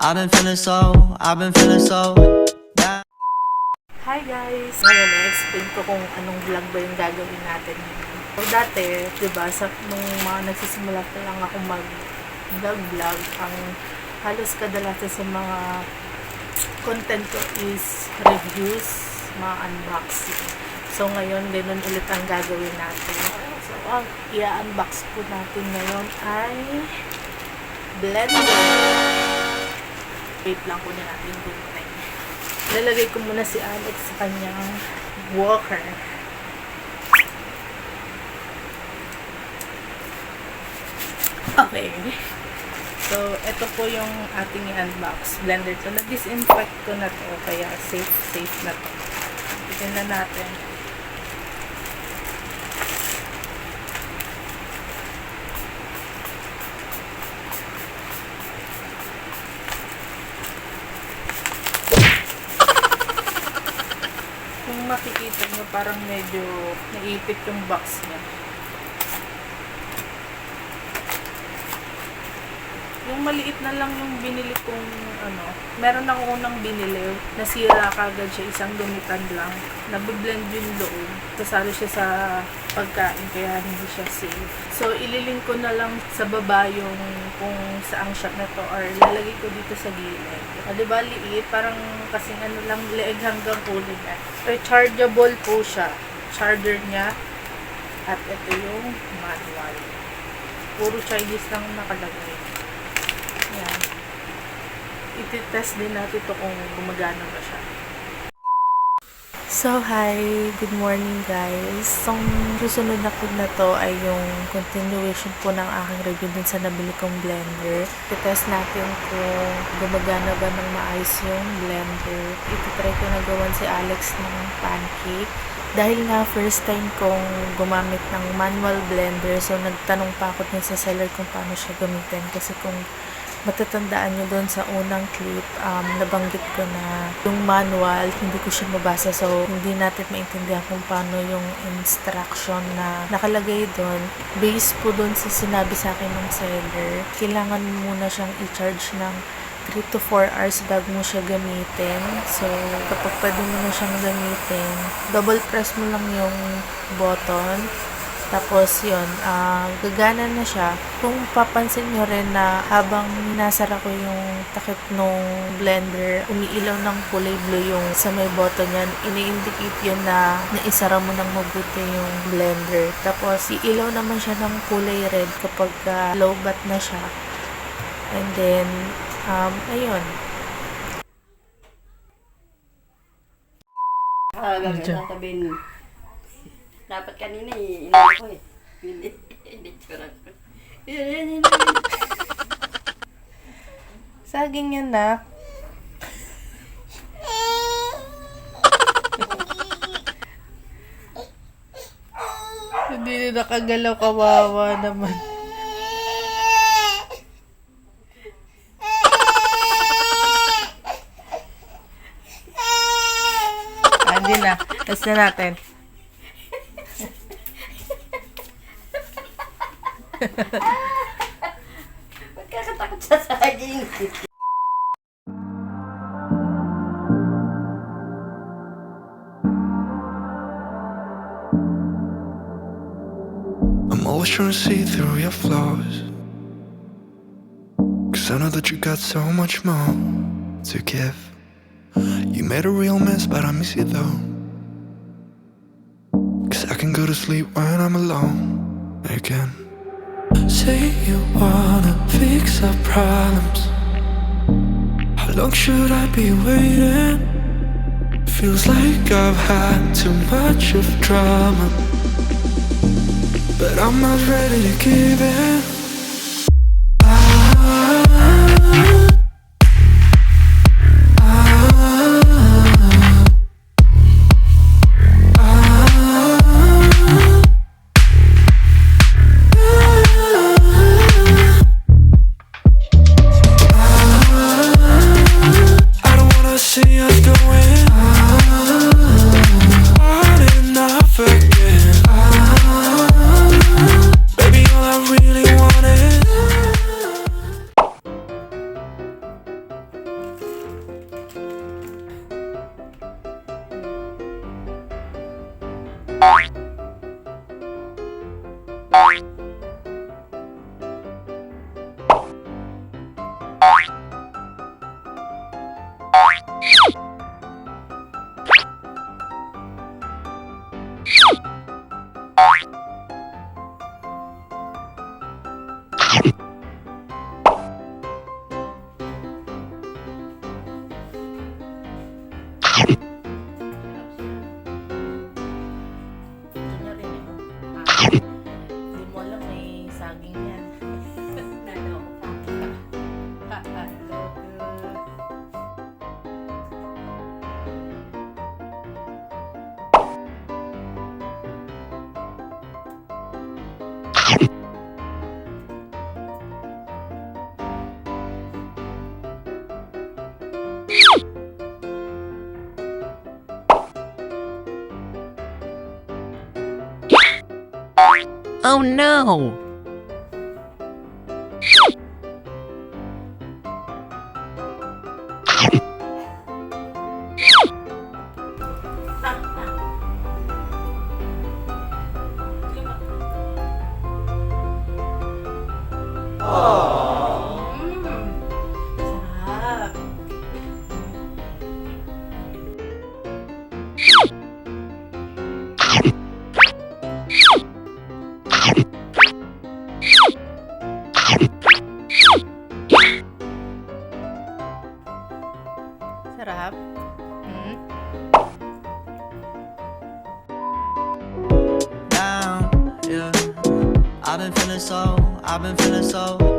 I've been feeling so down. Hi guys! Ngayon, i-explain ko kung anong vlog ba yung gagawin natin ngayon. So, dati, diba, nung mga nagsisimula pa lang ako mag-vlog, ang halos kadalasan sa mga content ko is reviews, mga unboxing. So, ngayon, ganun ulit ang gagawin natin. So, ang i-unbox po natin ngayon ay blender. Wait lang po na natin dito. Lalagay ko muna si Alex sa kanyang walker. Okay. So, ito po yung ating i-unbox blender to. Na-disinfect ko na to, kaya safe na to. Tignan na natin. Kung makikita nyo, parang medyo naipit yung box niya. Yung maliit na lang yung binili kong meron ako unang binili, nasira kagad siya, isang gamitan lang. Nabiblend yung loob, kasalo siya sa pagkain, kaya hindi siya safe. So, ililink ko na lang sa baba yung kung saang shop na to, or lalagay ko dito sa gilid. Diba, liit, parang kasing lang, leeg hanggang ulo niya. Rechargeable po siya, charger niya, at ito yung manual. Puro Chinese lang nakalagay. Yan. I-test din natin ito kung gumagana ba siya. So, hi! Good morning, guys! Ang susunod na clip na to ay yung continuation po ng aking review dun sa nabili kong blender. I-test natin kung gumagana ba ng maayos yung blender. Ito-try ko na gawan si Alex ng pancake. Dahil nga first time kong gumamit ng manual blender, so nagtanong pa ako din sa seller kung paano siya gamitin. Kasi kung matatandaan nyo doon sa unang clip, nabanggit ko na yung manual, hindi ko siya mabasa. So, hindi natin maintindihan kung paano yung instruction na nakalagay doon. Based po doon sa sinabi sa akin ng seller, kailangan mo muna siyang i-charge ng 3 to 4 hours bago mo siya gamitin. So, kapag pwede mo na siyang gamitin, double press mo lang yung button. Tapos yun, gagana na siya. Kung papansin nyo rin na habang nasara ko yung takip nung blender, umiilaw ng kulay blue yung sa may button yan. Ini-indicate yun na naisara mo ng mabuti yung blender. Tapos iilaw naman siya ng kulay red kapag low bat na siya. And then, ayun. Sasabihin, dapat kanina inaano ko eh. Hindi ko lang. Saging yan, nak. Hindi na nakagalaw, kawawa naman. Hindi na. Tapos na natin. Magkakatakot sa saging. I'm always trying to see through your flaws, 'cause I know that you got so much more to give. You made a real mess, but I miss you though, 'cause I can go to sleep when I'm alone again. Say you wanna fix our problems. How long should I be waiting? Feels like I've had too much of drama, but I'm not ready to give in. Gusto niya rin eh. Hindi mo alam may saging yan. Nano. Oh no! Sarap. Sarap. Down, yeah. I've been feeling so